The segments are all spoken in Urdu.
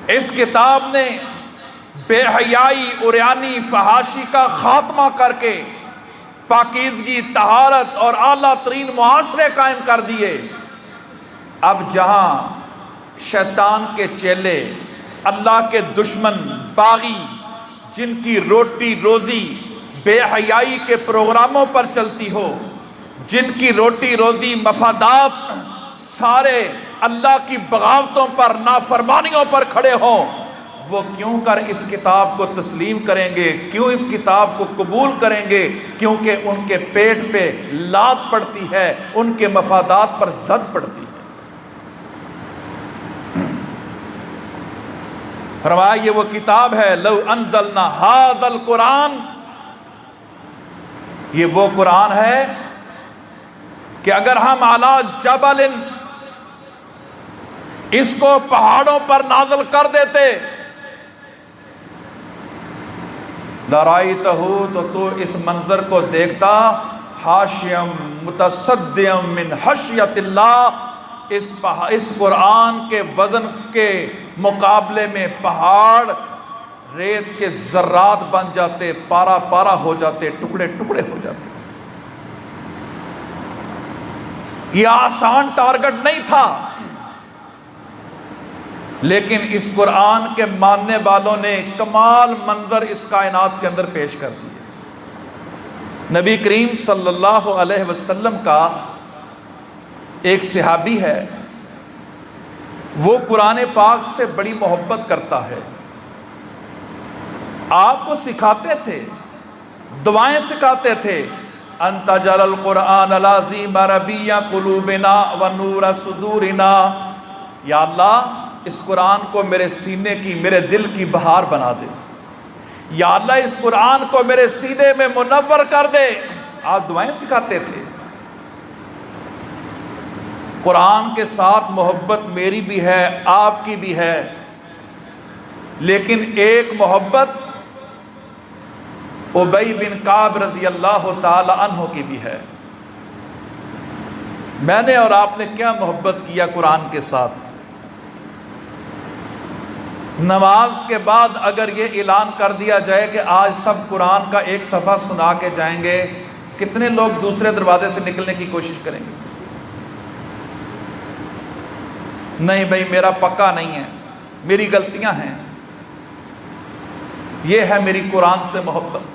اس کتاب نے بے حیائی، عریانی، فحاشی کا خاتمہ کر کے پاکیزگی، طہارت اور اعلیٰ ترین معاشرے قائم کر دیے۔ اب جہاں شیطان کے چیلے، اللہ کے دشمن، باغی، جن کی روٹی روزی بے حیائی کے پروگراموں پر چلتی ہو، جن کی روٹی روزی مفادات سارے اللہ کی بغاوتوں پر، نافرمانیوں پر کھڑے ہوں، وہ کیوں کر اس کتاب کو تسلیم کریں گے؟ کیوں اس کتاب کو قبول کریں گے؟ کیونکہ ان کے پیٹ پہ لات پڑتی ہے، ان کے مفادات پر زد پڑتی ہے۔ فرمایا یہ وہ کتاب ہے، لو انزلنا ھذا القرآن، یہ وہ قرآن ہے کہ اگر ہم علی جبل، اس کو پہاڑوں پر نازل کر دیتے، لرائیتہ، تو اس منظر کو دیکھتا، حاشیم متصدیم من خشیت اللہ، اس قرآن کے وزن کے مقابلے میں پہاڑ ریت کے ذرات بن جاتے، پارا پارا ہو جاتے، ٹکڑے ٹکڑے ہو جاتے۔ یہ آسان ٹارگٹ نہیں تھا، لیکن اس قرآن کے ماننے والوں نے کمال منظر اس کائنات کے اندر پیش کر دیے۔ نبی کریم صلی اللہ علیہ وسلم کا ایک صحابی ہے، وہ قرآن پاک سے بڑی محبت کرتا ہے، آپ کو سکھاتے تھے، دعائیں سکھاتے تھے، انت جل القرآن العظیم ربیع قلوبنا ونور صدورنا، یا اللہ اس قرآن کو میرے سینے کی، میرے دل کی بہار بنا دے، یا اللہ اس قرآن کو میرے سینے میں منور کر دے۔ آپ دعائیں سکھاتے تھے۔ قرآن کے ساتھ محبت میری بھی ہے، آپ کی بھی ہے، لیکن ایک محبت ابی بن کعب رضی اللہ تعالی عنہ کی بھی ہے۔ میں نے اور آپ نے کیا محبت کیا قرآن کے ساتھ؟ نماز کے بعد اگر یہ اعلان کر دیا جائے کہ آج سب قرآن کا ایک صفحہ سنا کے جائیں گے، کتنے لوگ دوسرے دروازے سے نکلنے کی کوشش کریں گے؟ نہیں بھائی، میرا پکا نہیں ہے، میری غلطیاں ہیں۔ یہ ہے میری قرآن سے محبت۔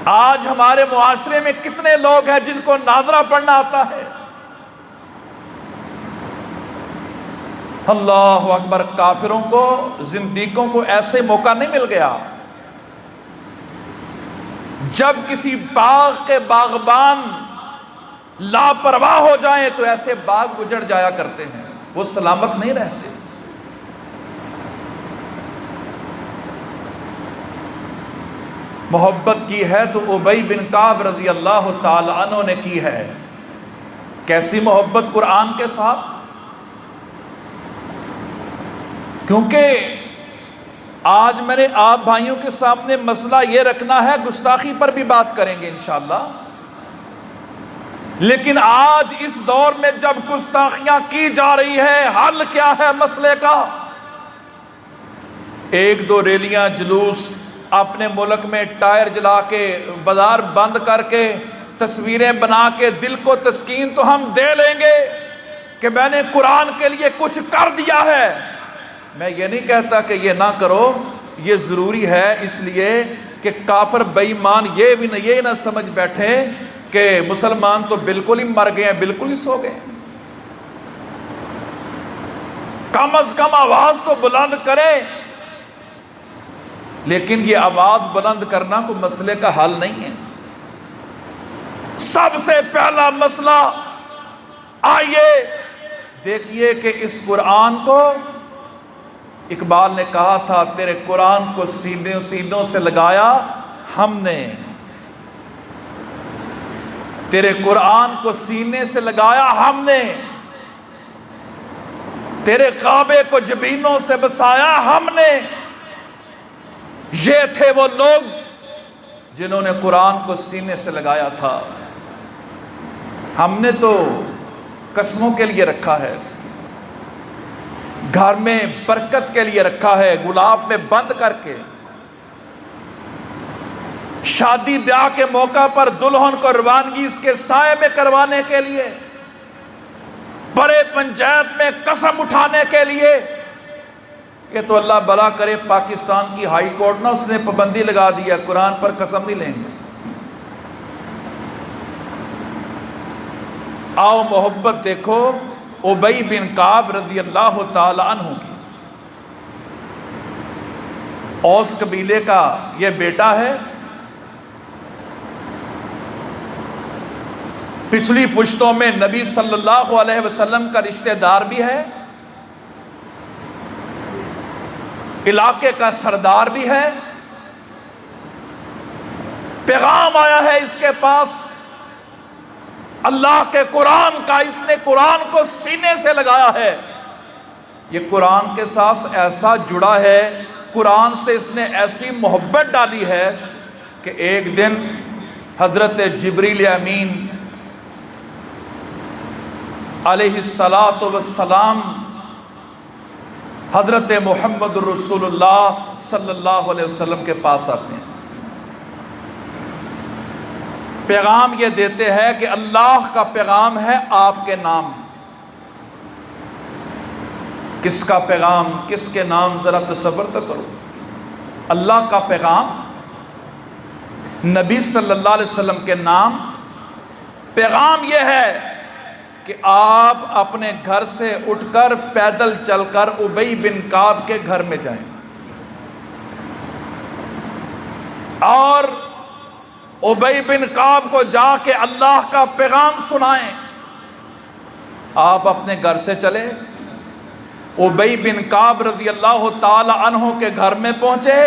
آج ہمارے معاشرے میں کتنے لوگ ہیں جن کو ناظرہ پڑھنا آتا ہے؟ اللہ اکبر، کافروں کو، زندیقوں کو ایسے موقع نہیں مل گیا۔ جب کسی باغ کے باغبان لاپرواہ ہو جائیں تو ایسے باغ اجڑ جایا کرتے ہیں، وہ سلامت نہیں رہتے۔ محبت کی ہے تو ابی بن کعب رضی اللہ تعالی عنہ نے کی ہے۔ کیسی محبت قرآن کے ساتھ؟ کیونکہ آج میں نے آپ بھائیوں کے سامنے مسئلہ یہ رکھنا ہے، گستاخی پر بھی بات کریں گے انشاءاللہ، لیکن آج اس دور میں جب گستاخیاں کی جا رہی ہیں، حل کیا ہے مسئلے کا؟ ایک دو ریلیاں، جلوس اپنے ملک میں ٹائر جلا کے، بازار بند کر کے، تصویریں بنا کے دل کو تسکین تو ہم دے لیں گے کہ میں نے قرآن کے لیے کچھ کر دیا ہے۔ میں یہ نہیں کہتا کہ یہ نہ کرو، یہ ضروری ہے، اس لیے کہ کافر بے ایمان یہ نہ سمجھ بیٹھے کہ مسلمان تو بالکل ہی مر گئے ہیں، بالکل ہی سو گئے ہیں۔ کم از کم آواز تو بلند کریں، لیکن یہ آواز بلند کرنا کوئی مسئلے کا حل نہیں ہے۔ سب سے پہلا مسئلہ، آئیے دیکھیے کہ اس قرآن کو، اقبال نے کہا تھا تیرے قرآن کو سینوں سے لگایا ہم نے، تیرے قرآن کو سینے سے لگایا ہم نے، تیرے کعبے کو جبینوں سے بسایا ہم نے۔ یہ تھے وہ لوگ جنہوں نے قرآن کو سینے سے لگایا تھا۔ ہم نے تو قسموں کے لیے رکھا ہے، گھر میں برکت کے لیے رکھا ہے، گلاب میں بند کر کے، شادی بیاہ کے موقع پر دلہن کو روانگی اس کے سائے میں کروانے کے لیے، بڑے پنچایت میں قسم اٹھانے کے لیے۔ یہ تو اللہ بھلا کرے پاکستان کی ہائی کورٹ نہ اس نے پابندی لگا دیا، قرآن پر قسم نہیں لیں گے۔ آؤ محبت دیکھو ابی بن کعب رضی اللہ تعالی عنہ کی، اوس قبیلے کا یہ بیٹا ہے، پچھلی پشتوں میں نبی صلی اللہ علیہ وسلم کا رشتہ دار بھی ہے، علاقے کا سردار بھی ہے۔ پیغام آیا ہے اس کے پاس اللہ کے قرآن کا، اس نے قرآن کو سینے سے لگایا ہے، یہ قرآن کے ساتھ ایسا جڑا ہے، قرآن سے اس نے ایسی محبت ڈالی ہے کہ ایک دن حضرت جبریل امین علیہ السلام حضرت محمد رسول اللہ صلی اللہ علیہ وسلم کے پاس آتے ہیں، پیغام یہ دیتے ہیں کہ اللہ کا پیغام ہے آپ کے نام۔ کس کا پیغام، کس کے نام، ذرا تصور تو کرو۔ اللہ کا پیغام نبی صلی اللہ علیہ وسلم کے نام۔ پیغام یہ ہے کہ آپ اپنے گھر سے اٹھ کر پیدل چل کر ابی بن کعب کے گھر میں جائیں اور ابی بن کعب کو جا کے اللہ کا پیغام سنائیں۔ آپ اپنے گھر سے چلے، ابی بن کعب رضی اللہ تعالی عنہ کے گھر میں پہنچے،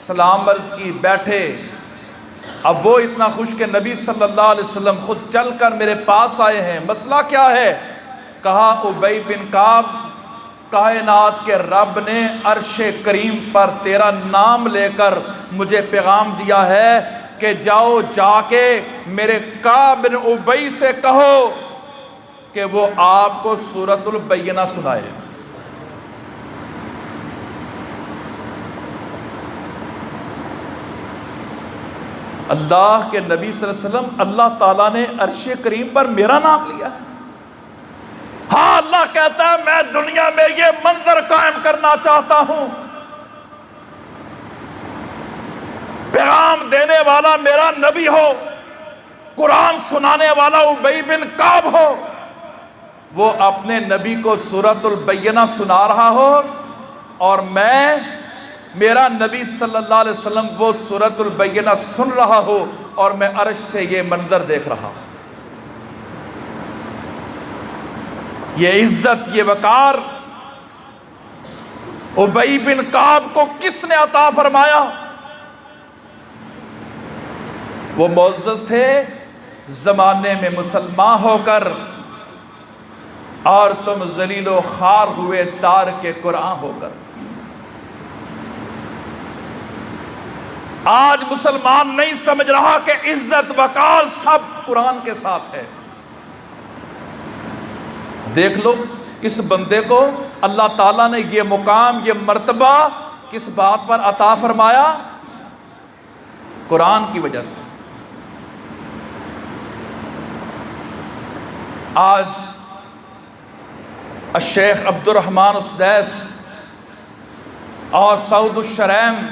سلام عرض کی، بیٹھے۔ اب وہ اتنا خوش کہ نبی صلی اللہ علیہ وسلم خود چل کر میرے پاس آئے ہیں، مسئلہ کیا ہے؟ کہا ابی بن کعب، کائنات کے رب نے عرش کریم پر تیرا نام لے کر مجھے پیغام دیا ہے کہ جاؤ جا کے میرے کعب بن ابی سے کہو کہ وہ آپ کو سورۃ البینہ سنائے۔ اللہ کے نبی صلی اللہ علیہ وسلم، اللہ تعالیٰ نے عرش کریم پر میرا نام لیا ہے۔ ہاں اللہ کہتا ہے میں دنیا میں یہ منظر قائم کرنا چاہتا ہوں، پیغام دینے والا میرا نبی ہو، قرآن سنانے والا ابی بن کعب ہو، وہ اپنے نبی کو سورۃ البینہ سنا رہا ہو اور میرا نبی صلی اللہ علیہ وسلم وہ سورۃ البینہ سن رہا ہو اور میں عرش سے یہ منظر دیکھ رہا ہوں۔ یہ عزت، یہ وقار ابی بن کعب کو کس نے عطا فرمایا؟ وہ معزز تھے زمانے میں مسلمان ہو کر اور تم ذلیل و خوار ہوئے تار کے قرآن ہو کر۔ آج مسلمان نہیں سمجھ رہا کہ عزت وقار سب قرآن کے ساتھ ہے۔ دیکھ لو اس بندے کو اللہ تعالیٰ نے یہ مقام، یہ مرتبہ کس بات پر عطا فرمایا؟ قرآن کی وجہ سے۔ آج الشیخ عبد الرحمن السدیس اور سعود الشریم،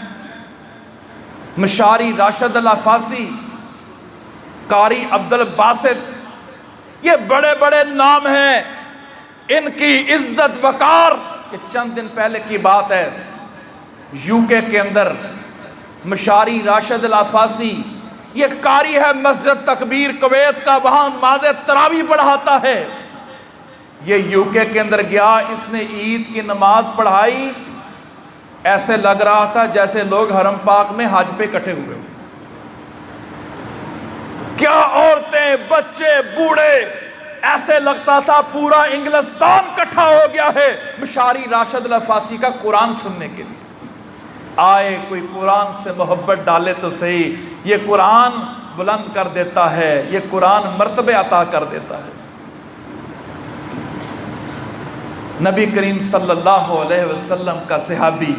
مشاری راشد العفاسی، قاری عبد الباسط، یہ بڑے بڑے نام ہیں، ان کی عزت وقار۔ یہ چند دن پہلے کی بات ہے، UK کے اندر مشاری راشد العفاسی، یہ قاری ہے مسجد تکبیر کویت کا، وہاں نماز تراویح پڑھاتا ہے۔ یہ UK کے اندر گیا، اس نے عید کی نماز پڑھائی، ایسے لگ رہا تھا جیسے لوگ حرم پاک میں حج پہ اکٹھے ہوئے۔ کیا عورتیں، بچے، بوڑھے، ایسے لگتا تھا پورا انگلستان اکٹھا ہو گیا ہے مشاری راشد العفاسی کا قرآن سننے کے لیے۔ آئے کوئی قرآن سے محبت ڈالے تو صحیح، یہ قرآن بلند کر دیتا ہے، یہ قرآن مرتبے عطا کر دیتا ہے۔ نبی کریم صلی اللہ علیہ وسلم کا صحابی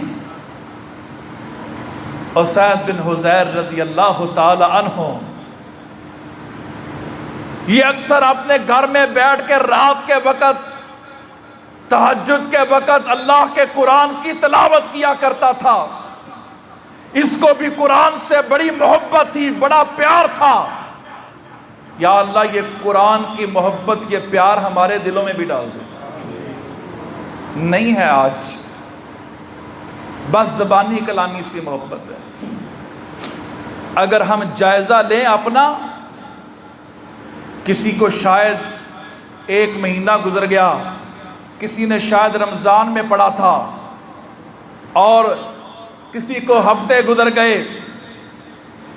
اسید بن حضیر رضی اللہ تعالی عنہ، یہ اکثر اپنے گھر میں بیٹھ کے رات کے وقت، تہجد کے وقت اللہ کے قرآن کی تلاوت کیا کرتا تھا۔ اس کو بھی قرآن سے بڑی محبت تھی، بڑا پیار تھا۔ یا اللہ یہ قرآن کی محبت، یہ پیار ہمارے دلوں میں بھی ڈال دے۔ نہیں ہے آج، بس زبانی کلامی سی محبت ہے۔ اگر ہم جائزہ لیں اپنا، کسی کو شاید 1 مہینہ گزر گیا، کسی نے شاید رمضان میں پڑھا تھا، اور کسی کو ہفتے گزر گئے،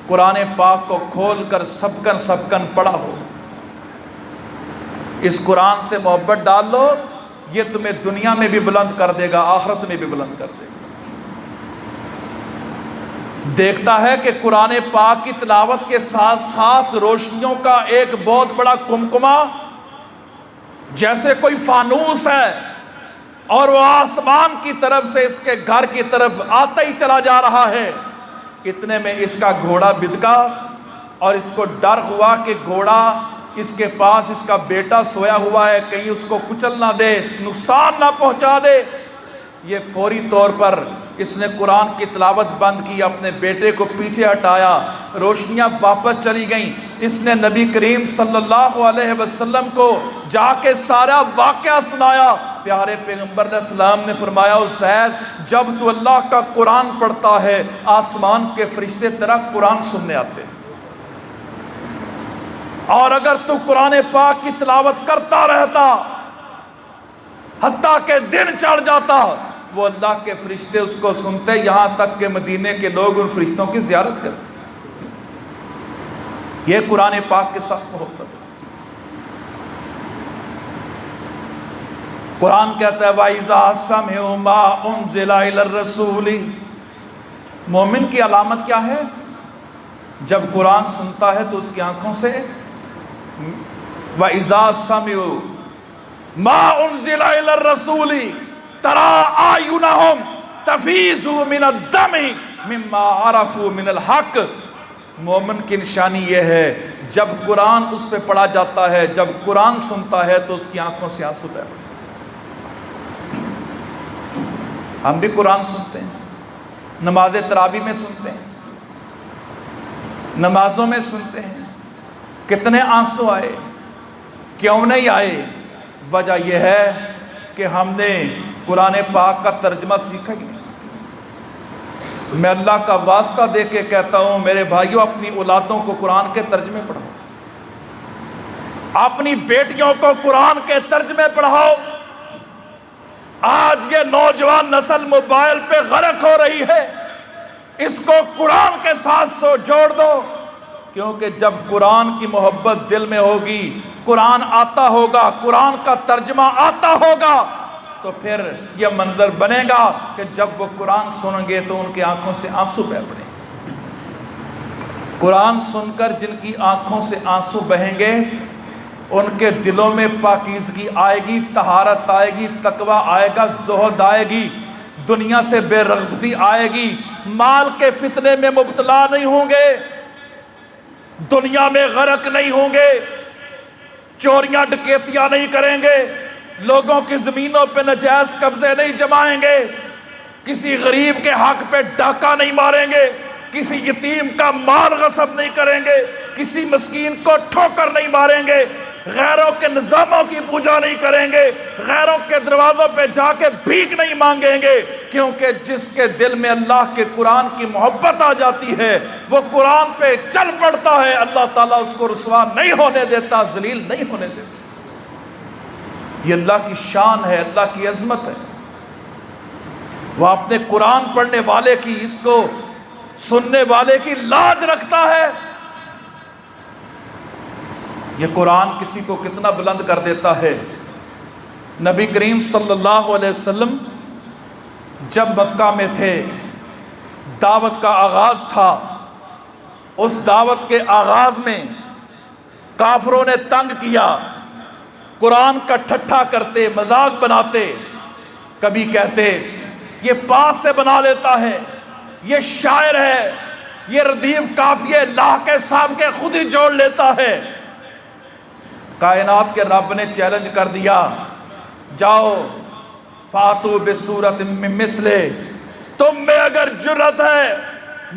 قرآن پاک کو کھول کر سبکن پڑھا ہو، اس قرآن سے محبت ڈال لو، یہ تمہیں دنیا میں بھی بلند کر دے گا، آخرت میں بھی بلند کر دے گا۔ دیکھتا ہے کہ قرآن پاک کی تلاوت کے ساتھ ساتھ روشنیوں کا ایک بہت بڑا کمکمہ جیسے کوئی فانوس ہے، اور وہ آسمان کی طرف سے اس کے گھر کی طرف آتا ہی چلا جا رہا ہے۔ اتنے میں اس کا گھوڑا بدکا، اور اس کو ڈر ہوا کہ گھوڑا اس کے پاس اس کا بیٹا سویا ہوا ہے، کہیں اس کو کچل نہ دے، نقصان نہ پہنچا دے۔ یہ فوری طور پر اس نے قرآن کی تلاوت بند کی، اپنے بیٹے کو پیچھے ہٹایا، روشنیاں واپس چلی گئیں۔ اس نے نبی کریم صلی اللہ علیہ وسلم کو جا کے سارا واقعہ سنایا۔ پیارے پیغمبر علیہ السلام نے فرمایا، زید جب تو اللہ کا قرآن پڑھتا ہے، آسمان کے فرشتے تیرا قرآن سننے آتے ہیں، اور اگر تو قرآن پاک کی تلاوت کرتا رہتا حتیٰ کہ دن چڑھ جاتا، وہ اللہ کے فرشتے اس کو سنتے، یہاں تک کہ مدینے کے لوگ ان فرشتوں کی زیارت کرتے۔ یہ قرآن پاک کے ساتھ محبت ہے۔ قرآن کہتا ہے وَإِذَا سَمِعُوا مَا أُنزِلَ إِلَى الرَّسُولِ۔ مومن کی علامت کیا ہے؟ جب قرآن سنتا ہے تو اس کی آنکھوں سے وَإِذَا سَمِعُوا مَا أُنزِلَ إِلَى الرَّسُولِ تَرَىٰ أَعْيُنَهُمْ تَفِيضُ مِنَ الدَّمِ مِمَّا عَرَفُوا مِنَ الْحَقِّ۔ مومن کی نشانی یہ ہے، جب قرآن اس پہ پڑھا جاتا ہے، جب قرآن سنتا ہے تو اس کی آنکھوں سے آنسو بہہ پڑتے۔ ہم بھی قرآن سنتے ہیں، نماز تراویح میں سنتے ہیں، نمازوں میں سنتے ہیں، کتنے آنسو آئے، کیوں نہیں آئے؟ وجہ یہ ہے کہ ہم نے قرآن پاک کا ترجمہ سیکھا ہی نہیں۔ میں اللہ کا واسطہ دے کے کہتا ہوں میرے بھائیوں، اپنی اولادوں کو قرآن کے ترجمے پڑھاؤ، اپنی بیٹیوں کو قرآن کے ترجمے پڑھاؤ۔ آج یہ نوجوان نسل موبائل پہ غرق ہو رہی ہے، اس کو قرآن کے ساتھ جوڑ دو، کیونکہ جب قرآن کی محبت دل میں ہوگی، قرآن آتا ہوگا، قرآن کا ترجمہ آتا ہوگا، تو پھر یہ منظر بنے گا کہ جب وہ قرآن سنیں گے تو ان کی آنکھوں سے آنسو بہہ پڑیں گے۔ قرآن سن کر جن کی آنکھوں سے آنسو بہیں گے، ان کے دلوں میں پاکیزگی آئے گی، طہارت آئے گی، تقوی آئے گا، زہد آئے گی، دنیا سے بے رغبتی آئے گی، مال کے فتنے میں مبتلا نہیں ہوں گے، دنیا میں غرق نہیں ہوں گے، چوریاں ڈکیتیاں نہیں کریں گے، لوگوں کی زمینوں پہ نجائز قبضے نہیں جمائیں گے، کسی غریب کے حق پہ ڈاکہ نہیں ماریں گے، کسی یتیم کا مال غصب نہیں کریں گے، کسی مسکین کو ٹھوکر نہیں ماریں گے، غیروں کے نظاموں کی پوجا نہیں کریں گے، غیروں کے دروازوں پہ جا کے بھیک نہیں مانگیں گے، کیونکہ جس کے دل میں اللہ کے قرآن کی محبت آ جاتی ہے وہ قرآن پہ چل پڑتا ہے، اللہ تعالیٰ اس کو رسوا نہیں ہونے دیتا، ذلیل نہیں ہونے دیتا۔ یہ اللہ کی شان ہے، اللہ کی عظمت ہے۔ وہ اپنے قرآن پڑھنے والے کی، اس کو سننے والے کی لاج رکھتا ہے۔ یہ قرآن کسی کو کتنا بلند کر دیتا ہے۔ نبی کریم صلی اللہ علیہ وسلم جب مکہ میں تھے، دعوت کا آغاز تھا، اس دعوت کے آغاز میں کافروں نے تنگ کیا، قرآن کا ٹھٹھا کرتے، مذاق بناتے، کبھی کہتے یہ پاس سے بنا لیتا ہے، یہ شاعر ہے، یہ ردیف قافیے لاہ کے صاحب کے خود ہی جوڑ لیتا ہے۔ کائنات کے رب نے چیلنج کر دیا، جاؤ فاتو بصورت من مثلہ، تم میں اگر جرت ہے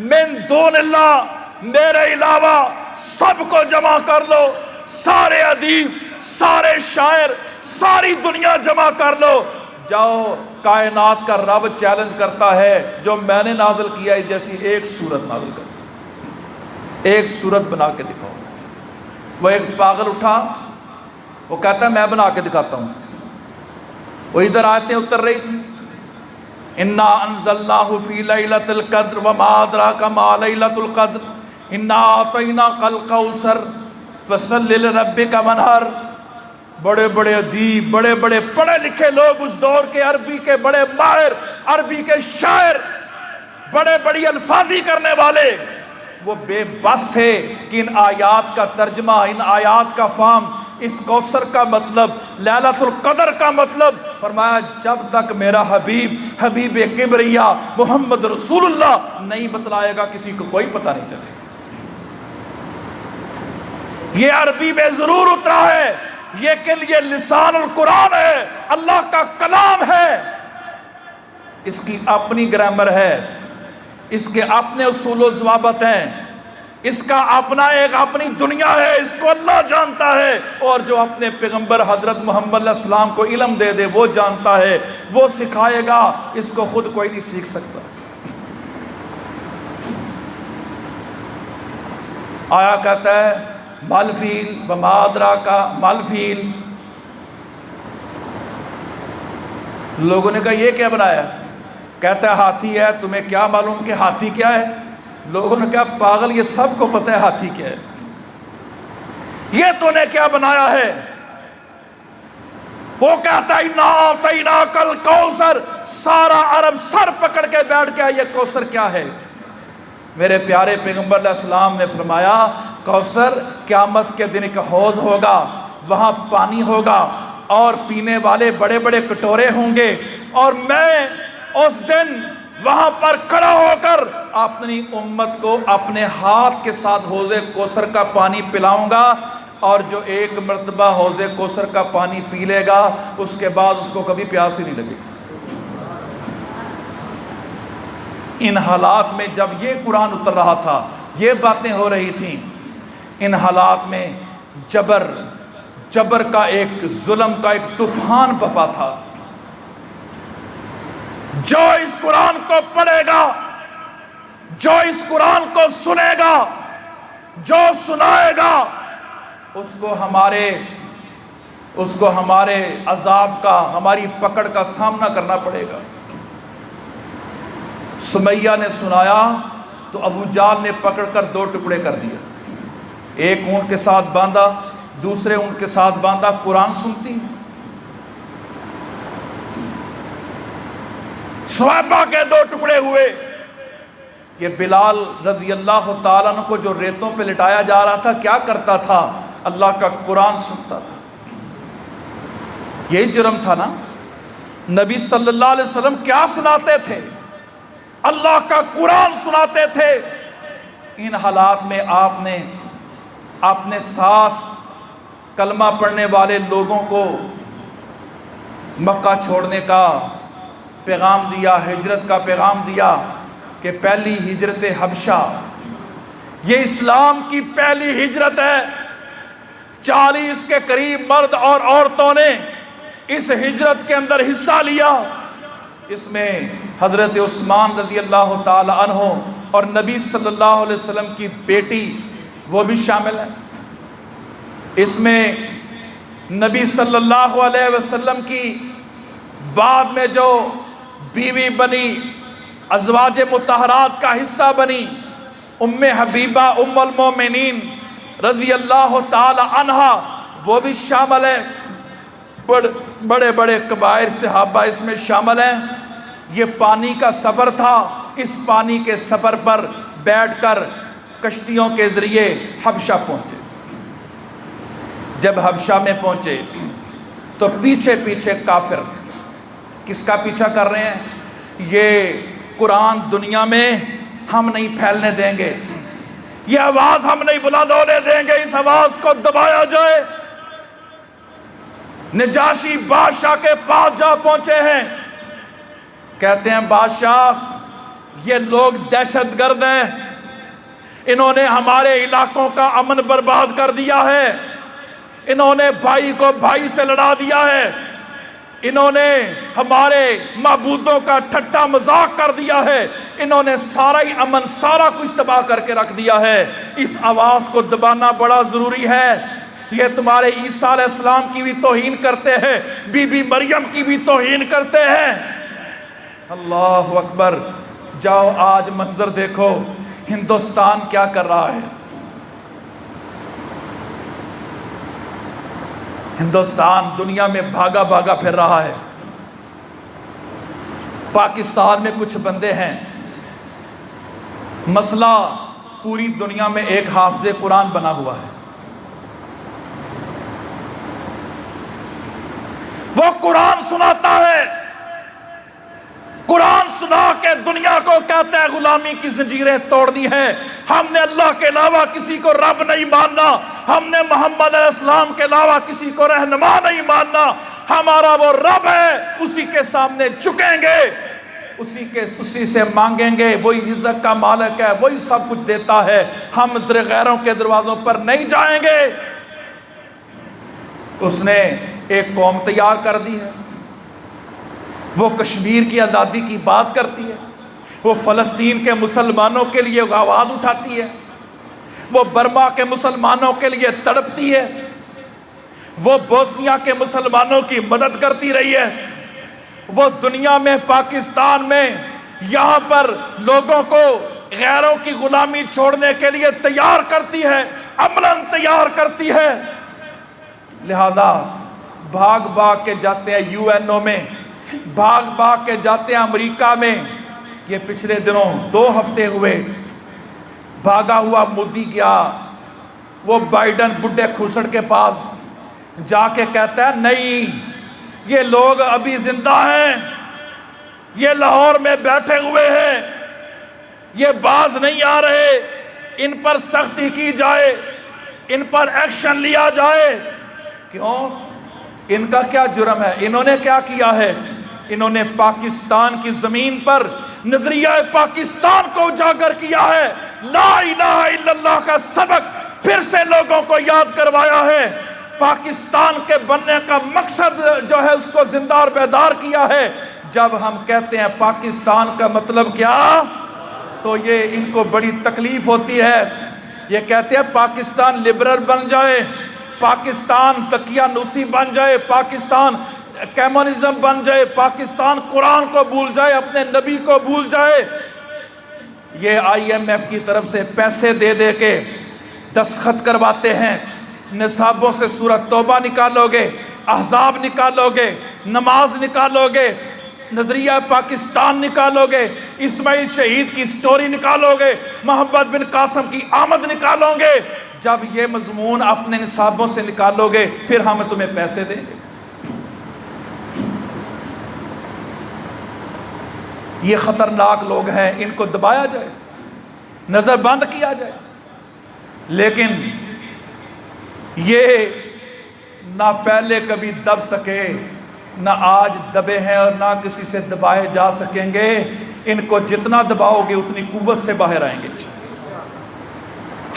من دون اللہ، میرے علاوہ سب کو جمع کر لو، سارے ادیب، سارے شاعر، ساری دنیا جمع کر لو، جاؤ۔ کائنات کا رب چیلنج کرتا ہے جو میں نے نازل کیا ہے جیسی ایک صورت نازل کر دو، ایک صورت بنا کے دکھاؤ۔ وہ ایک پاگل اٹھا، وہ کہتا ہے میں بنا کے دکھاتا ہوں۔ وہ ادھر آیتیں اتر رہی تھی، انا انزلناہ فی لیلۃ القدر وما ادراک ما لیلۃ القدر انا اعطیناک الکوثر فصل لربک وانحر۔ بڑے بڑے ادیب، بڑے بڑے پڑھے لکھے لوگ اس دور کے، عربی کے بڑے ماہر، عربی کے شاعر، بڑے بڑی الفاظی کرنے والے، وہ بے بس تھے کہ ان آیات کا ترجمہ، ان آیات کا فہم، اس کوثر کا مطلب، لیلۃ القدر کا مطلب۔ فرمایا جب تک میرا حبیب، حبیب کبریا محمد رسول اللہ نہیں بتلائے گا کسی کو کوئی پتہ نہیں چلے گا۔ یہ عربی میں ضرور اترا ہے لیکن یہ لسان القرآن ہے، اللہ کا کلام ہے، اس کی اپنی گرامر ہے، اس کے اپنے اصول و ضوابط ہیں، اس کا اپنا ایک اپنی دنیا ہے، اس کو اللہ جانتا ہے، اور جو اپنے پیغمبر حضرت محمد علیہ السلام کو علم دے دے وہ جانتا ہے، وہ سکھائے گا، اس کو خود کوئی نہیں سیکھ سکتا۔ آیا کہتا ہے مل فیل وما ادراک مل فیل۔ لوگوں نے کہا یہ کیا بنایا؟ کہتا ہے ہاتھی ہے، تمہیں کیا معلوم کہ ہاتھی کیا ہے؟ لوگوں نے کہا پاگل یہ سب کو پتہ ہے ہاتھی کیا ہے، یہ تو نے کیا بنایا ہے؟ وہ کہتا ہے انا اعطیناک الکوثر، سارا عرب سر پکڑ کے بیٹھ گیا یہ کوثر کیا ہے؟ میرے پیارے پیغمبر علیہ السلام نے فرمایا کوثر قیامت کے دن ایک حوض ہوگا، وہاں پانی ہوگا اور پینے والے بڑے بڑے کٹورے ہوں گے، اور میں اس دن وہاں پر کھڑا ہو کر اپنی امت کو اپنے ہاتھ کے ساتھ حوض کوثر کا پانی پلاؤں گا، اور جو ایک مرتبہ حوض کوثر کا پانی پی لے گا اس کے بعد اس کو کبھی پیاس ہی نہیں لگے گی۔ ان حالات میں جب یہ قرآن اتر رہا تھا، یہ باتیں ہو رہی تھیں، ان حالات میں جبر کا ایک، ظلم کا ایک طوفان بپا تھا۔ جو اس قرآن کو پڑھے گا، جو اس قرآن کو سنے گا، جو سنائے گا، اس کو ہمارے عذاب کا، ہماری پکڑ کا سامنا کرنا پڑے گا۔ سمیہ نے سنایا تو ابو جال نے پکڑ کر دو ٹکڑے کر دیا، ایک اونٹ کے ساتھ باندھا، دوسرے اونٹ کے ساتھ باندھا، قرآن سنتی۔ صحابہ کے دو ٹکڑے ہوئے۔ یہ بلال رضی اللہ تعالیٰ عنہ کو جو ریتوں پہ لٹایا جا رہا تھا کیا کرتا تھا؟ اللہ کا قرآن سنتا تھا۔ یہ جرم تھا نا؟ نبی صلی اللہ علیہ وسلم کیا سناتے تھے؟ اللہ کا قرآن سناتے تھے۔ ان حالات میں آپ نے اپنے ساتھ کلمہ پڑھنے والے لوگوں کو مکہ چھوڑنے کا پیغام دیا، ہجرت کا پیغام دیا کہ پہلی ہجرت حبشہ، یہ اسلام کی پہلی ہجرت ہے۔ 40 کے قریب مرد اور عورتوں نے اس ہجرت کے اندر حصہ لیا۔ اس میں حضرت عثمان رضی اللہ تعالی عنہ اور نبی صلی اللہ علیہ وسلم کی بیٹی وہ بھی شامل ہے۔ اس میں نبی صلی اللہ علیہ وسلم کی بعد میں جو بیوی بنی، ازواج مطہرات کا حصہ بنی، ام حبیبہ ام المومنین رضی اللہ تعالی عنہا وہ بھی شامل ہے۔ بڑے بڑے کبائر صحابہ اس میں شامل ہیں۔ یہ پانی کا سفر تھا، اس پانی کے سفر پر بیٹھ کر کشتیوں کے ذریعے حبشہ پہنچے۔ جب حبشہ میں پہنچے تو پیچھے پیچھے کافر کس کا پیچھا کر رہے ہیں؟ یہ قرآن دنیا میں ہم نہیں پھیلنے دیں گے، یہ آواز ہم نہیں بلند ہونے دیں گے، اس آواز کو دبایا جائے۔ نجاشی بادشاہ کے پاس جا پہنچے ہیں، کہتے ہیں بادشاہ یہ لوگ دہشت گرد ہیں، انہوں نے ہمارے علاقوں کا امن برباد کر دیا ہے، انہوں نے بھائی کو بھائی سے لڑا دیا ہے، انہوں نے ہمارے معبودوں کا ٹھٹا مذاق کر دیا ہے، انہوں نے سارا ہی امن سارا کچھ تباہ کر کے رکھ دیا ہے، اس آواز کو دبانا بڑا ضروری ہے۔ یہ تمہارے عیسیٰ علیہ السلام کی بھی توہین کرتے ہیں، بی بی مریم کی بھی توہین کرتے ہیں۔ اللہ اکبر۔ جاؤ آج منظر دیکھو ہندوستان کیا کر رہا ہے۔ ہندوستان دنیا میں بھاگا بھاگا پھر رہا ہے۔ پاکستان میں کچھ بندے ہیں، مسئلہ پوری دنیا میں ایک حافظ قرآن بنا ہوا ہے، وہ قرآن سناتا ہے، قرآن سنا کے دنیا کو کہتا ہے غلامی کی زنجیریں توڑنی ہے، ہم نے اللہ کے علاوہ کسی کو رب نہیں ماننا، ہم نے محمد علیہ السلام کے علاوہ کسی کو رہنما نہیں ماننا، ہمارا وہ رب ہے، اسی کے سامنے جھکیں گے، اسی سے مانگیں گے، وہی رزق کا مالک ہے، وہی سب کچھ دیتا ہے، ہم غیروں کے دروازوں پر نہیں جائیں گے۔ اس نے ایک قوم تیار کر دی ہے، وہ کشمیر کی آزادی کی بات کرتی ہے، وہ فلسطین کے مسلمانوں کے لیے آواز اٹھاتی ہے، وہ برما کے مسلمانوں کے لیے تڑپتی ہے، وہ بوسنیا کے مسلمانوں کی مدد کرتی رہی ہے، وہ دنیا میں پاکستان میں یہاں پر لوگوں کو غیروں کی غلامی چھوڑنے کے لیے تیار کرتی ہے، عملاً تیار کرتی ہے۔ لہذا بھاگ بھاگ کے جاتے ہیں یو این او میں، بھاگ بھاگ کے جاتے ہیں امریکہ میں۔ یہ پچھلے دنوں 2 ہفتے ہوئے بھاگا ہوا مودی گیا وہ بائیڈن بڈھے کھوسڑ کے پاس، جا کے کہتا ہے نہیں یہ لوگ ابھی زندہ ہیں، یہ لاہور میں بیٹھے ہوئے ہیں، یہ باز نہیں آ رہے، ان پر سختی کی جائے، ان پر ایکشن لیا جائے۔ کیوں؟ ان کا کیا جرم ہے؟ انہوں نے کیا کیا ہے؟ انہوں نے پاکستان کی زمین پر نظریہ پاکستان کو اجاگر کیا ہے، لا الہ الا اللہ کا سبق پھر سے لوگوں کو یاد کروایا ہے، پاکستان کے بننے کا مقصد جو ہے اس کو زندہ اور بیدار کیا ہے۔ جب ہم کہتے ہیں پاکستان کا مطلب کیا، تو یہ ان کو بڑی تکلیف ہوتی ہے، یہ کہتے ہیں پاکستان لبرل بن جائے، پاکستان تقیہ نوسی بن جائے، پاکستان کمیونزم بن جائے، پاکستان قرآن کو بھول جائے، اپنے نبی کو بھول جائے۔ یہ آئی ایم ایف کی طرف سے پیسے دے دے کے دستخط کرواتے ہیں، نصابوں سے سورۃ توبہ نکالو گے، احزاب نکالو گے، نماز نکالو گے، نظریہ پاکستان نکالو گے، اسماعیل شہید کی سٹوری نکالو گے، محمد بن قاسم کی آمد نکالو گے۔ جب یہ مضمون اپنے نصابوں سے نکالو گے پھر ہم تمہیں پیسے دیں گے۔ یہ خطرناک لوگ ہیں، ان کو دبایا جائے، نظر بند کیا جائے، لیکن یہ نہ پہلے کبھی دب سکے، نہ آج دبے ہیں اور نہ کسی سے دبائے جا سکیں گے۔ ان کو جتنا دباؤ گے اتنی قوت سے باہر آئیں گے۔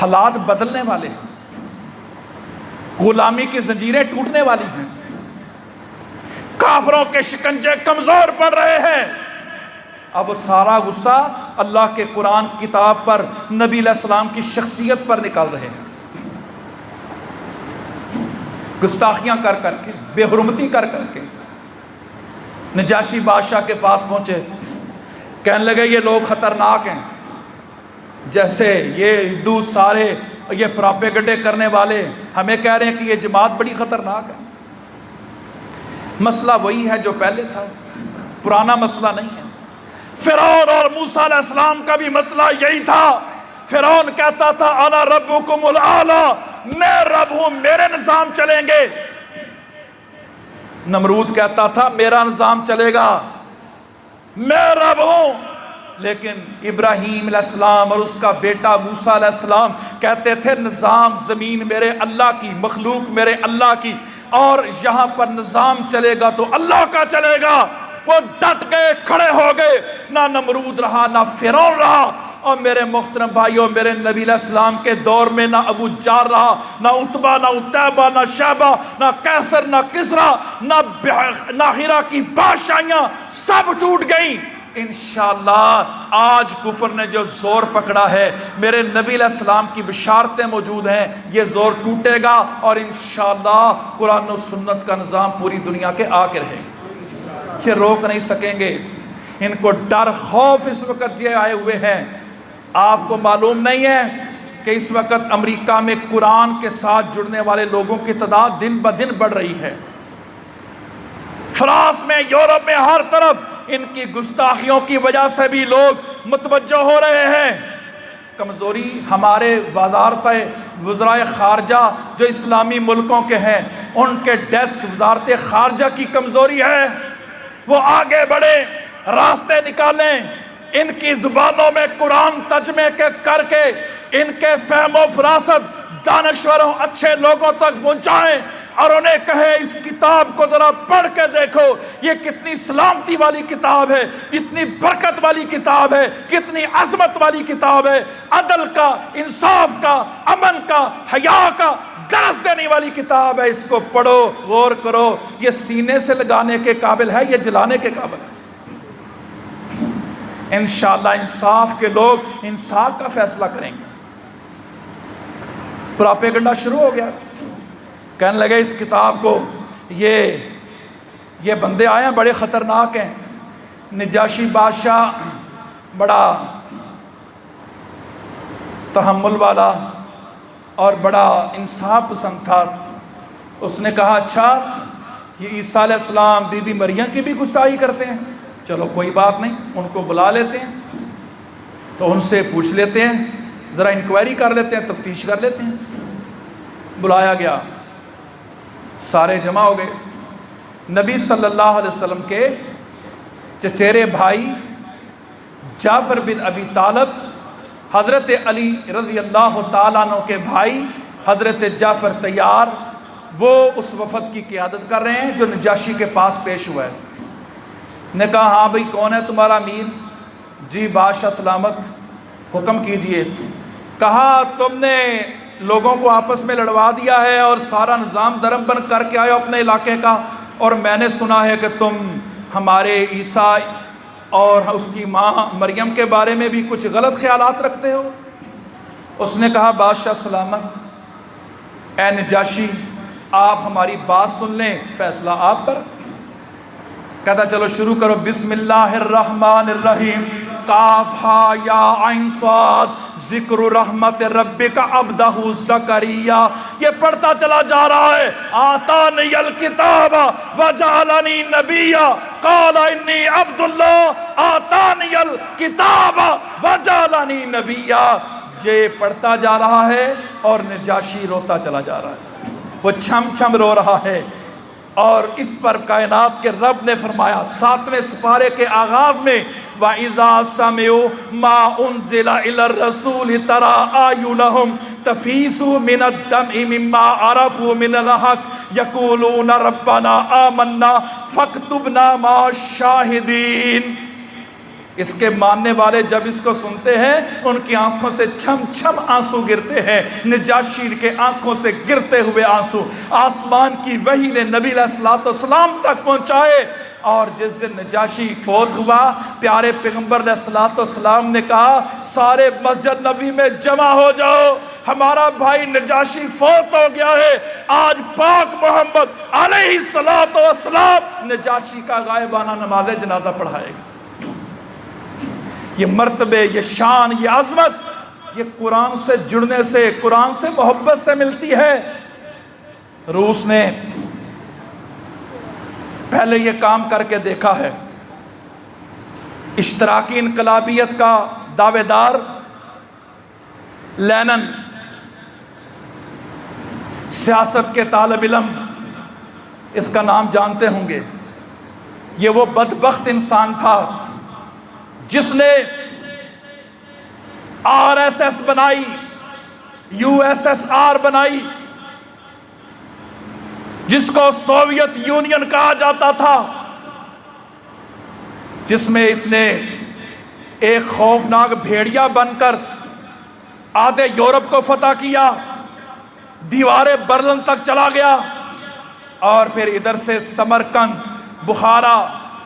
حالات بدلنے والے ہیں، غلامی کی زنجیریں ٹوٹنے والی ہیں، کافروں کے شکنجے کمزور پڑ رہے ہیں۔ اب سارا غصہ اللہ کے قرآن کتاب پر، نبی علیہ السلام کی شخصیت پر نکال رہے ہیں، گستاخیاں کر کر کے، بے حرمتی کر کر کے۔ نجاشی بادشاہ کے پاس پہنچے، کہنے لگے یہ لوگ خطرناک ہیں، جیسے یہ ہندو سارے یہ پراپیگنڈے کرنے والے ہمیں کہہ رہے ہیں کہ یہ جماعت بڑی خطرناک ہے۔ مسئلہ وہی ہے جو پہلے تھا، پرانا مسئلہ نہیں ہے۔ فرعون اور موسیٰ علیہ السلام کا بھی مسئلہ یہی تھا۔ فرعون کہتا تھا انا ربکم الاعلی، میں رب ہوں، میرے نظام چلیں گے۔ نمرود کہتا تھا میرا نظام چلے گا، میں رب ہوں، لیکن ابراہیم علیہ السلام اور اس کا بیٹا موسیٰ علیہ السلام کہتے تھے نظام زمین میرے اللہ کی، مخلوق میرے اللہ کی، اور یہاں پر نظام چلے گا تو اللہ کا چلے گا۔ وہ ڈٹ گئے، کھڑے ہو گئے، نہ نمرود رہا نہ فرعون رہا۔ اور میرے محترم بھائیوں، میرے نبی علیہ السلام کے دور میں نہ ابو جہل رہا، نہ عتبہ، نہ عتیبہ، نہ شیبہ، نہ قیصر، نہ کسریٰ، نہ ہیرا کی بادشاہیاں سب ٹوٹ گئیں۔ انشاءاللہ آج کفر نے جو زور پکڑا ہے، میرے نبی علیہ السلام کی بشارتیں موجود ہیں، یہ زور ٹوٹے گا اور انشاءاللہ قرآن و سنت کا نظام پوری دنیا کے آ کے رہے گا۔ یہ روک نہیں سکیں گے۔ ان کو ڈر خوف اس وقت یہ آئے ہوئے ہیں۔ آپ کو معلوم نہیں ہے کہ اس وقت امریکہ میں قرآن کے ساتھ جڑنے والے لوگوں کی تعداد دن بدن بڑھ رہی ہے۔ فرانس میں، یورپ میں، ہر طرف ان کی گستاخیوں کی وجہ سے بھی لوگ متوجہ ہو رہے ہیں۔ کمزوری ہمارے وزرائے خارجہ جو اسلامی ملکوں کے ہیں، ان کے ڈیسک وزارت خارجہ کی کمزوری ہے۔ وہ آگے بڑھیں، راستے نکالیں، ان کی زبانوں میں قرآن ترجمے کر کے ان کے فہم و فراست دانشوروں اچھے لوگوں تک پہنچائیں اور انہیں کہے اس کتاب کو ذرا پڑھ کے دیکھو، یہ کتنی سلامتی والی کتاب ہے، کتنی برکت والی کتاب ہے، کتنی عظمت والی کتاب ہے، عدل کا، انصاف کا، امن کا، حیا کا درس دینے والی کتاب ہے۔ اس کو پڑھو، غور کرو، یہ سینے سے لگانے کے قابل ہے، یہ جلانے کے قابل ہے۔ انشاءاللہ انصاف کے لوگ انصاف کا فیصلہ کریں گے۔ پراپیگنڈا شروع ہو گیا، کہنے لگے اس کتاب کو یہ بندے آئے ہیں بڑے خطرناک ہیں۔ نجاشی بادشاہ بڑا تحمل والا اور بڑا انصاف پسند تھا۔ اس نے کہا اچھا یہ عیسیٰ علیہ السلام بی بی مریم کی بھی گستاخی کرتے ہیں، چلو کوئی بات نہیں، ان کو بلا لیتے ہیں، تو ان سے پوچھ لیتے ہیں، ذرا انکوائری کر لیتے ہیں، تفتیش کر لیتے ہیں۔ بلایا گیا، سارے جمع ہو گئے۔ نبی صلی اللہ علیہ وسلم کے چچیرے بھائی جعفر بن ابی طالب، حضرت علی رضی اللہ تعالیٰ عنہ کے بھائی حضرت جعفر طیار، وہ اس وفد کی قیادت کر رہے ہیں جو نجاشی کے پاس پیش ہوا ہے۔ نے کہا ہاں بھئی کون ہے تمہارا امیر؟ جی بادشاہ سلامت، حکم کیجئے۔ کہا تم نے لوگوں کو آپس میں لڑوا دیا ہے اور سارا نظام درم بند کر کے آئے ہو اپنے علاقے کا، اور میں نے سنا ہے کہ تم ہمارے عیسیٰ اور اس کی ماں مریم کے بارے میں بھی کچھ غلط خیالات رکھتے ہو۔ اس نے کہا بادشاہ سلامت، اے نجاشی آپ ہماری بات سن لیں، فیصلہ آپ پر۔ کہتا چلو شروع کرو، بسم اللہ الرحمن الرحیم، کاف ہا یا عین صاد، ذکر رحمت ربک عبدہ زکریا۔ یہ پڑھتا چلا جا رہا ہے، آتانی الکتاب وجعلنی نبیا قال انی عبد اللہ آتانی الکتاب وجعلنی نبیا۔ یہ پڑھتا جا رہا ہے اور نجاشی روتا چلا جا رہا ہے، وہ چھم چھم رو رہا ہے۔ اور اس پر کائنات کے رب نے فرمایا 7ویں سپارے کے آغاز میں وَإِذَا سَمِعُوا مَا أُنزِلَ إِلَى الرَّسُولِ تَرَىٰ أَعْيُنَهُمْ تَفِيضُ مِنَ الدَّمْعِ مِمَّا عَرَفُوا مِنَ الْحَقِّ يَقُولُونَ رَبَّنَا آمَنَّا فَاكْتُبْنَا مَعَ الشَّاهِدِينَ۔ اس کے ماننے والے جب اس کو سنتے ہیں ان کی آنکھوں سے چھم چھم آنسو گرتے ہیں، نجاشی کے آنکھوں سے گرتے ہوئے آنسو آسمان کی وحی نے نبی علیہ السلام تک پہنچائے۔ اور جس دن نجاشی فوت ہوا، پیارے پیغمبر علیہ السلام نے کہا سارے مسجد نبی میں جمع ہو جاؤ، ہمارا بھائی نجاشی فوت ہو گیا ہے، آج پاک محمد علیہ السلام نجاشی کا غائبانہ نماز جنازہ پڑھائے گا۔ یہ مرتبے، یہ شان، یہ عظمت، یہ قرآن سے جڑنے سے، قرآن سے محبت سے ملتی ہے۔ روس نے پہلے یہ کام کر کے دیکھا ہے۔ اشتراکی انقلابیت کا دعوے دار لینن، سیاست کے طالب علم، اس کا نام جانتے ہوں گے. یہ وہ بدبخت انسان تھا جس نے RSS بنائی، USSR بنائی، جس کو سوویت یونین کہا جاتا تھا، جس میں اس نے ایک خوفناک بھیڑیا بن کر آدھے یورپ کو فتح کیا، دیوار برلن تک چلا گیا، اور پھر ادھر سے سمرقند، بخارا،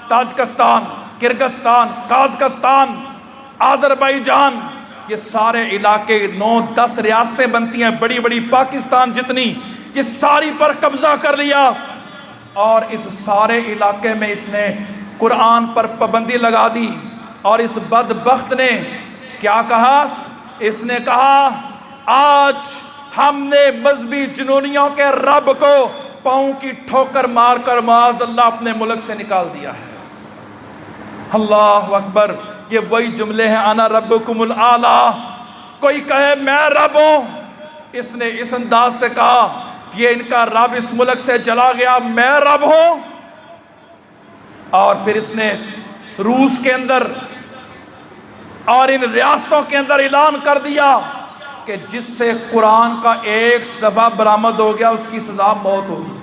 تاجکستان، کرغزستان، قازقستان، آذربائیجان، یہ سارے علاقے 9-10 ریاستیں بنتی ہیں بڑی بڑی پاکستان جتنی، یہ ساری پر قبضہ کر لیا. اور اس سارے علاقے میں اس نے قرآن پر پابندی لگا دی. اور اس بدبخت نے کیا کہا؟ اس نے کہا آج ہم نے مذہبی جنونیوں کے رب کو پاؤں کی ٹھوکر مار کر معاذ اللہ اپنے ملک سے نکال دیا ہے. اللہ اکبر. یہ وہی جملے ہیں انا ربکم الاعلی. کوئی کہے میں رب ہوں، اس نے اس انداز سے کہا کہ یہ ان کا رب اس ملک سے چلا گیا، میں رب ہوں. اور پھر اس نے روس کے اندر اور ان ریاستوں کے اندر اعلان کر دیا کہ جس سے قرآن کا ایک صفحہ برآمد ہو گیا اس کی سزا موت ہوگی.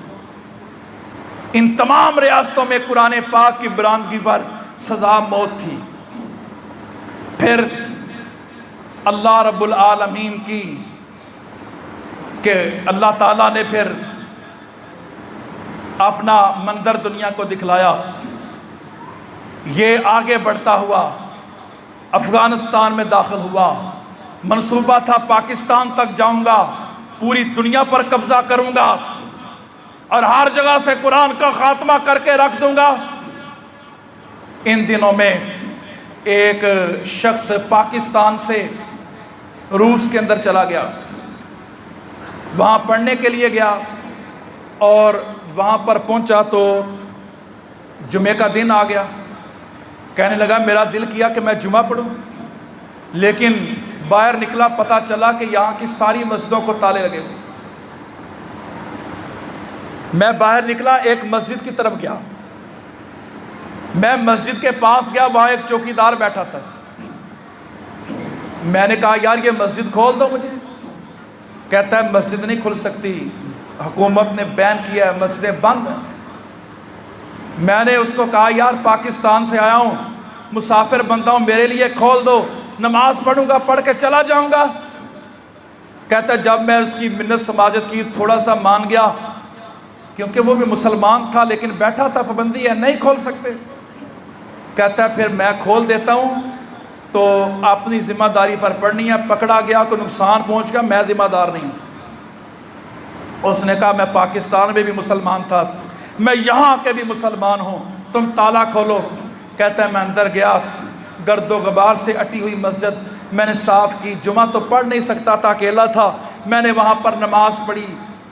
ان تمام ریاستوں میں قرآن پاک کی برآمدگی پر سزا موت تھی. پھر اللہ رب العالمین کی کہ اللہ تعالیٰ نے پھر اپنا منظر دنیا کو دکھلایا. یہ آگے بڑھتا ہوا افغانستان میں داخل ہوا. منصوبہ تھا پاکستان تک جاؤں گا، پوری دنیا پر قبضہ کروں گا اور ہر جگہ سے قرآن کا خاتمہ کر کے رکھ دوں گا. ان دنوں میں ایک شخص پاکستان سے روس کے اندر چلا گیا، وہاں پڑھنے کے لیے گیا، اور وہاں پر پہنچا تو جمعے کا دن آ گیا. کہنے لگا میرا دل کیا کہ میں جمعہ پڑھوں، لیکن باہر نکلا پتہ چلا کہ یہاں کی ساری مسجدوں کو تالے لگے ہوئے. میں باہر نکلا، ایک مسجد کی طرف گیا. میں مسجد کے پاس گیا، وہاں ایک چوکیدار بیٹھا تھا. میں نے کہا یار یہ مسجد کھول دو مجھے. کہتا ہے مسجد نہیں کھل سکتی، حکومت نے بین کیا ہے، مسجدیں بند ہیں. میں نے اس کو کہا یار پاکستان سے آیا ہوں، مسافر بندہ ہوں، میرے لیے کھول دو، نماز پڑھوں گا، پڑھ کے چلا جاؤں گا. کہتا ہے جب میں اس کی منت سماجت کی تھوڑا سا مان گیا، کیونکہ وہ بھی مسلمان تھا لیکن بیٹھا تھا، پابندی ہے نہیں کھول سکتے. کہتا ہے پھر میں کھول دیتا ہوں، تو اپنی ذمہ داری پر پڑھنی ہے، پکڑا گیا کوئی نقصان پہنچ گیا میں ذمہ دار نہیں ہوں. اس نے کہا میں پاکستان میں بھی مسلمان تھا، میں یہاں کے بھی مسلمان ہوں، تم تالا کھولو. کہتا ہے میں اندر گیا، گرد و غبار سے اٹی ہوئی مسجد میں نے صاف کی. جمعہ تو پڑھ نہیں سکتا تھا، اکیلا تھا. میں نے وہاں پر نماز پڑھی.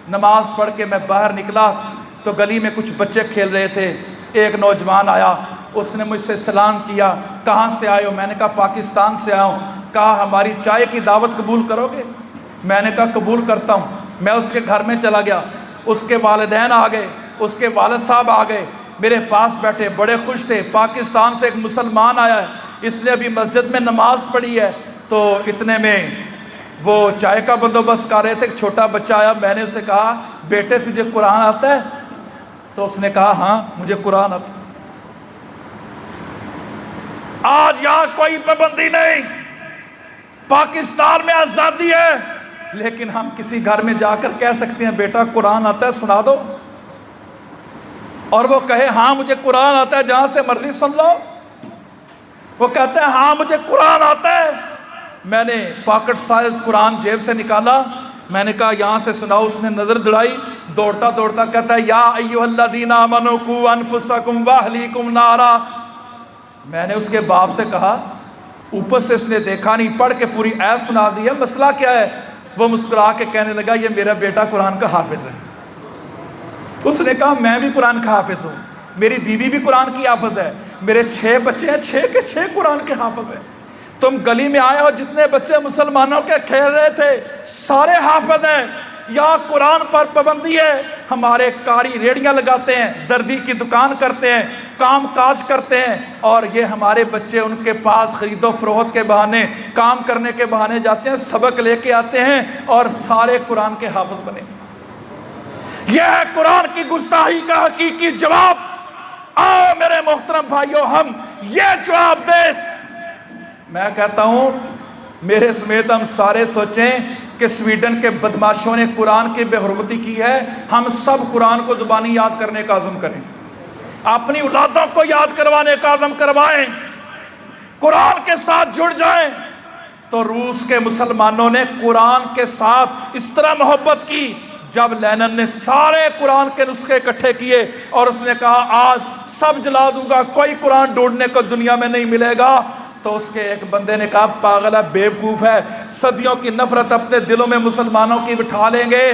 نماز پڑھ کے میں باہر نکلا تو گلی میں کچھ بچے کھیل رہے تھے. ایک نوجوان آیا، اس نے مجھ سے سلام کیا. کہاں سے آئے ہو؟ میں نے کہا پاکستان سے آیا ہوں. کہا ہماری چائے کی دعوت قبول کرو گے؟ میں نے کہا قبول کرتا ہوں. میں اس کے گھر میں چلا گیا، اس کے والدین آ گئے، اس کے والد صاحب آ گئے، میرے پاس بیٹھے، بڑے خوش تھے. پاکستان سے ایک مسلمان آیا ہے، اس لیے ابھی مسجد میں نماز پڑھی ہے. تو اتنے میں وہ چائے کا بندوبست کر رہے تھے. ایک چھوٹا بچہ آیا، میں نے اسے کہا بیٹے تجھے قرآن آتا ہے؟ تو اس نے کہا ہاں مجھے قرآن آتا ہے. آج یہاں کوئی پابندی نہیں، پاکستان میں آزادی ہے، لیکن ہم کسی گھر میں جا کر کہہ سکتے ہیں بیٹا قرآن آتا ہے سنا دو، اور وہ کہے ہاں مجھے قرآن آتا ہے، جہاں سے مرضی سن لو. وہ کہتے ہیں ہاں مجھے قرآن آتا ہے. میں نے پاکٹ سائز قرآن جیب سے نکالا، میں نے کہا یہاں سے سناؤ. اس نے نظر دوڑائی، دوڑتا دوڑتا کہتا ہے یا ایھا الذین آمنوا قوا انفسکم واہلیکم نارا. میں نے اس کے باپ سے کہا، اوپر سے اس نے دیکھا نہیں، پڑھ کے پوری آیت سنا دی ہے، مسئلہ کیا ہے؟ وہ مسکرا کے کہنے لگا یہ میرا بیٹا قرآن کا حافظ ہے. اس نے کہا میں بھی قرآن کا حافظ ہوں، میری بیوی بھی قرآن کی حافظ ہے، میرے 6 بچے ہیں، 6 کے 6 قرآن کے حافظ ہیں. تم گلی میں آئے ہو، جتنے بچے مسلمانوں کے کھیل رہے تھے سارے حافظ ہیں. یا قرآن پر پابندی ہے۔ ہمارے قاری ریڑیاں لگاتے ہیں، دردی کی دکان کرتے ہیں، کام کاج کرتے ہیں، اور یہ ہمارے بچے ان کے پاس خرید و فروخت کے بہانے، کام کرنے کے بہانے جاتے ہیں، سبق لے کے آتے ہیں اور سارے قرآن کے حافظ بنے۔ یہ ہے قرآن کی گستاخی کا حقیقی جواب۔ آؤ میرے محترم بھائیو، ہم یہ جواب دیں۔ میں کہتا ہوں میرے سمیت ہم سارے سوچیں کہ سویڈن کے بدماشوں نے قرآن کی بے حرمتی کی ہے، ہم سب قرآن کو زبانی یاد کرنے کا عزم کریں، اپنی اولادوں کو یاد کروانے کا عزم کروائیں، قرآن کے ساتھ جڑ جائیں۔ تو روس کے مسلمانوں نے قرآن کے ساتھ اس طرح محبت کی، جب لینن نے سارے قرآن کے نسخے اکٹھے کیے اور اس نے کہا آج سب جلا دوں گا، کوئی قرآن ڈھونڈنے کو دنیا میں نہیں ملے گا، تو اس کے ایک بندے نے کہا پاگل ہے، بیوقوف ہے، صدیوں کی نفرت اپنے دلوں میں مسلمانوں کی بٹھا لیں گے،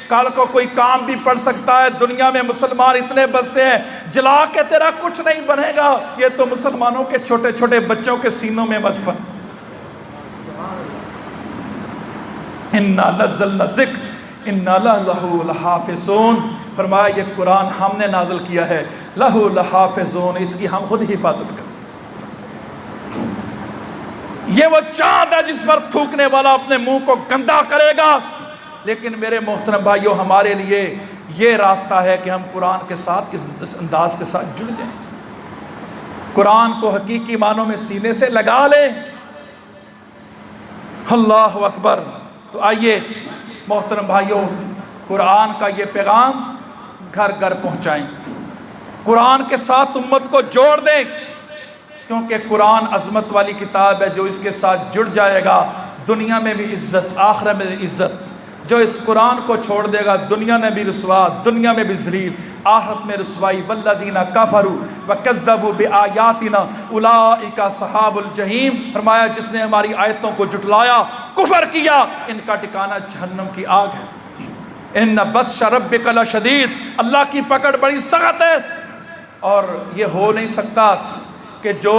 کل کو کوئی کام بھی پڑ سکتا ہے، دنیا میں مسلمان اتنے بستے ہیں، جلا کے تیرا کچھ نہیں بنے گا، یہ تو مسلمانوں کے چھوٹے چھوٹے بچوں کے سینوں میں مدفن۔ اِنَّا نَزَّلْنَا ذِکْرَ اِنَّا لَهُ لَحَافِظُونَ، فرمایا یہ قرآن ہم نے نازل کیا ہے، لَهُ لَحَافِظُونَ، اس کی ہم خود ہی حفاظت کریں۔ یہ وہ چاند ہے جس پر تھوکنے والا اپنے منہ کو گندا کرے گا، لیکن میرے محترم بھائیو ہمارے لیے یہ راستہ ہے کہ ہم قرآن کے ساتھ اس انداز کے ساتھ جڑ جائیں، قرآن کو حقیقی معنوں میں سینے سے لگا لیں۔ اللہ اکبر۔ تو آئیے محترم بھائیو قرآن کا یہ پیغام گھر گھر پہنچائیں، قرآن کے ساتھ امت کو جوڑ دیں، کیونکہ قرآن عظمت والی کتاب ہے، جو اس کے ساتھ جڑ جائے گا دنیا میں بھی عزت، آخرت میں بھی عزت۔ جو اس قرآن کو چھوڑ دے گا دنیا میں بھی رسوا، دنیا میں بھی ذلیل، آخرت میں رسوائی۔ والذین کفروا وکذبوا بآیاتنا اولئک اصحاب الجحیم، فرمایا جس نے ہماری آیتوں کو جھٹلایا، کفر کیا، ان کا ٹھکانہ جہنم کی آگ ہے۔ ان بطش ربک لشدید، اللہ کی پکڑ بڑی سخت ہے، اور یہ ہو نہیں سکتا کہ جو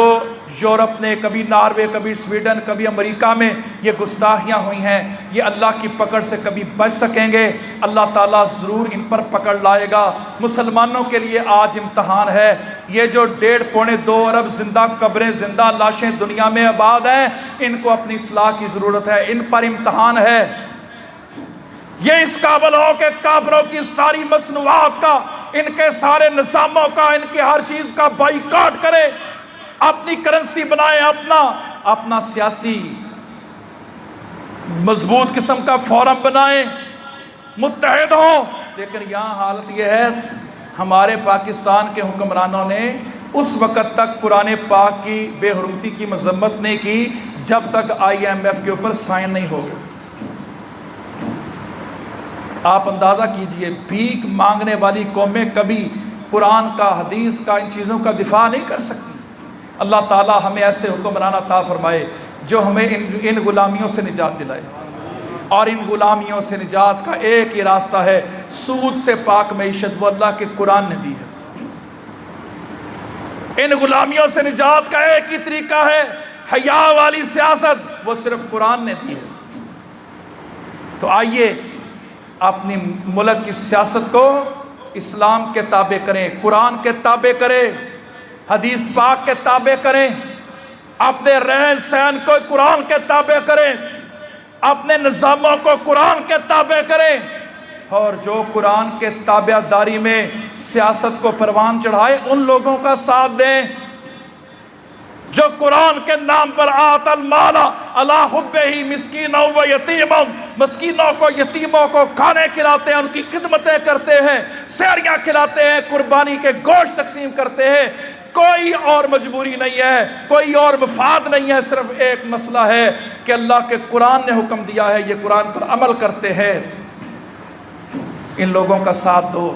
یورپ نے، کبھی ناروے، کبھی سویڈن، کبھی امریکہ میں یہ گستاخیاں ہوئی ہیں، یہ اللہ کی پکڑ سے کبھی بچ سکیں گے؟ اللہ تعالیٰ ضرور ان پر پکڑ لائے گا۔ مسلمانوں کے لیے آج امتحان ہے، یہ جو 1.5-2 ارب زندہ قبریں، زندہ لاشیں دنیا میں آباد ہیں، ان کو اپنی اصلاح کی ضرورت ہے، ان پر امتحان ہے۔ یہ اس قابل ہو کہ کافروں کی ساری مصنوعات کا، ان کے سارے نظاموں کا، ان کے ہر چیز کا بائیکاٹ کرے، اپنی کرنسی بنائے، اپنا سیاسی مضبوط قسم کا فورم بنائیں، متحد ہوں۔ لیکن یہاں حالت یہ ہے، ہمارے پاکستان کے حکمرانوں نے اس وقت تک قرآن پاک کی بے حرمتی کی مذمت نہیں کی جب تک IMF کے اوپر سائن نہیں ہو گئے۔ آپ اندازہ کیجئے، بھیک مانگنے والی قومیں کبھی قرآن کا، حدیث کا، ان چیزوں کا دفاع نہیں کر سکتی۔ اللہ تعالیٰ ہمیں ایسے حکمران عطا فرمائے جو ہمیں ان غلامیوں سے نجات دلائے، اور ان غلامیوں سے نجات کا ایک ہی راستہ ہے، سود سے پاک معیشت، وہ اللہ کے قرآن نے دی ہے۔ ان غلامیوں سے نجات کا ایک ہی طریقہ ہے، حیا والی سیاست، وہ صرف قرآن نے دی ہے۔ تو آئیے اپنی ملک کی سیاست کو اسلام کے تابع کریں، قرآن کے تابع کریں، حدیث پاک کے تابع کریں، اپنے رہن سہن کو قرآن کے تابع کریں، اپنے نظاموں کو قرآن کے تابع کریں، اور جو قرآن کے تابع داری میں سیاست کو پروان چڑھائے ان لوگوں کا ساتھ دیں، جو قرآن کے نام پر آت المال علی حبہ مسکینا و یتیما، مسکینوں کو، یتیموں کو کھانے کھلاتے ہیں، ان کی خدمتیں کرتے ہیں، سحریاں کھلاتے ہیں، قربانی کے گوشت تقسیم کرتے ہیں۔ کوئی اور مجبوری نہیں ہے، کوئی اور مفاد نہیں ہے، صرف ایک مسئلہ ہے کہ اللہ کے قرآن نے حکم دیا ہے، یہ قرآن پر عمل کرتے ہیں۔ ان لوگوں کا ساتھ دو،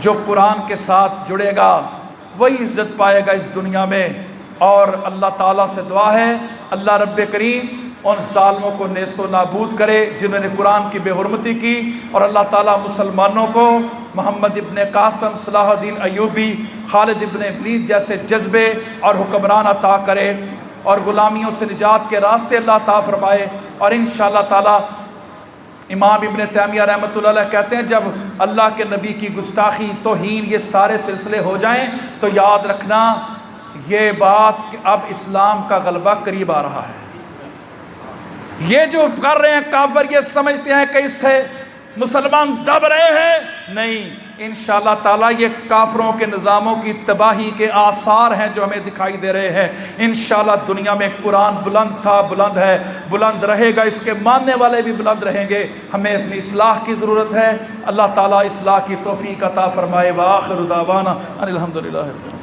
جو قرآن کے ساتھ جڑے گا وہی عزت پائے گا اس دنیا میں۔ اور اللہ تعالیٰ سے دعا ہے اللہ رب کریم ان ظالموں کو نیست و نابود کرے جنہوں نے قرآن کی بے حرمتی کی، اور اللہ تعالیٰ مسلمانوں کو محمد ابن قاسم، صلاح الدین ایوبی، خالد ابن ولید جیسے جذبے اور حکمران عطا کرے، اور غلامیوں سے نجات کے راستے اللہ عطا فرمائے، اور انشاءاللہ تعالیٰ امام ابن تیمیہ رحمۃ اللہ علیہ کہتے ہیں جب اللہ کے نبی کی گستاخی، توہین، یہ سارے سلسلے ہو جائیں تو یاد رکھنا یہ بات کہ اب اسلام کا غلبہ قریب آ رہا ہے۔ یہ جو کر رہے ہیں کافر، یہ سمجھتے ہیں کہ اس سے مسلمان دب رہے ہیں، نہیں، انشاءاللہ تعالیٰ یہ کافروں کے نظاموں کی تباہی کے آثار ہیں جو ہمیں دکھائی دے رہے ہیں۔ انشاءاللہ دنیا میں قرآن بلند تھا، بلند ہے، بلند رہے گا، اس کے ماننے والے بھی بلند رہیں گے۔ ہمیں اپنی اصلاح کی ضرورت ہے، اللہ تعالیٰ اصلاح کی توفیق عطا فرمائے۔ وآخر دعوانا ان الحمدللہ رب العالمین۔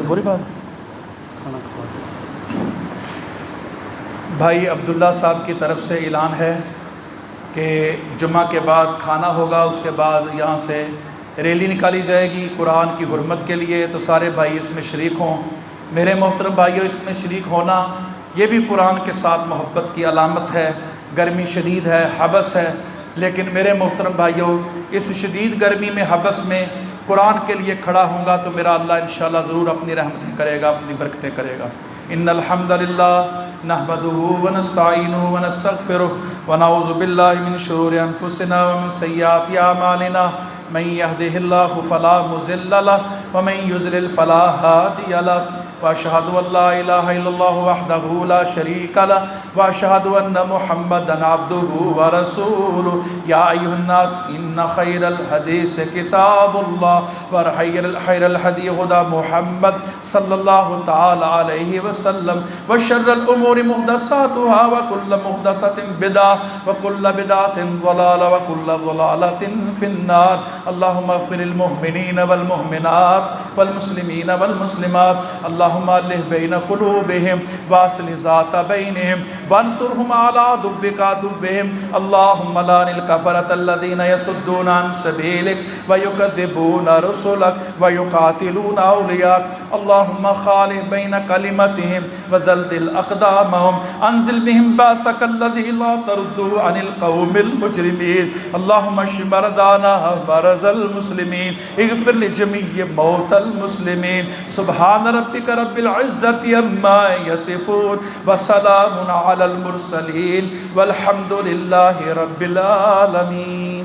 فوری بات بھائی عبداللہ صاحب کی طرف سے اعلان ہے کہ جمعہ کے بعد کھانا ہوگا، اس کے بعد یہاں سے ریلی نکالی جائے گی قرآن کی حرمت کے لیے، تو سارے بھائی اس میں شریک ہوں۔ میرے محترم بھائیوں، اس میں شریک ہونا یہ بھی قرآن کے ساتھ محبت کی علامت ہے۔ گرمی شدید ہے، حبس ہے، لیکن میرے محترم بھائیوں اس شدید گرمی میں، حبس میں قرآن کے لیے کھڑا ہوں گا تو میرا اللہ انشاءاللہ ضرور اپنی رحمتیں کرے گا، اپنی برکتیں کرے گا۔ ان الحمدللہ نحمدہ ونستعینہ ونستغفرہ ونعوذ باللہ من شرور انفسنا ومن سیئات اعمالنا من یہدہ اللہ فلا مضل لہ ومن یضلل فلا ہادی لہ واشہد ان لا الہ الا اللہ وحدہ لا شریک لہ واشہد ان محمدا عبدہ ورسولہ یا ایھا الناس ان خیر الحدیث کتاب اللہ وخیر الہدی ھدی محمد صلی اللہ تعالی علیہ وسلم وشر الامور محدثاتها وکل محدثۃ بدعہ وکل بدعۃ ضلالہ وکل ضلالۃ فی النار۔ اللہم اغفر للمؤمنین والمؤمنات والمسلمین والمسلمات، اللہم الہ بین قلوبہم واصلح ذات بینہم وانصرہم علی عدوک عدوہم، اللہم لعن الکفرۃ الذین یصدون عن سبیلک ویکذبون رسلک ویقاتلون اولیاءک، اللہم خالف بین کلمتہم وزلزل اقدامہم انزل بہم باسک الذی لا ترد عن القوم المجرمین، اللہم اشف مرضانا مرض المسلمین اغفر لجمیع موتى المسلمین۔ سبحان ربک رب العزت عما یصفون وسلام علی المرسلین والحمد للہ رب العالمین۔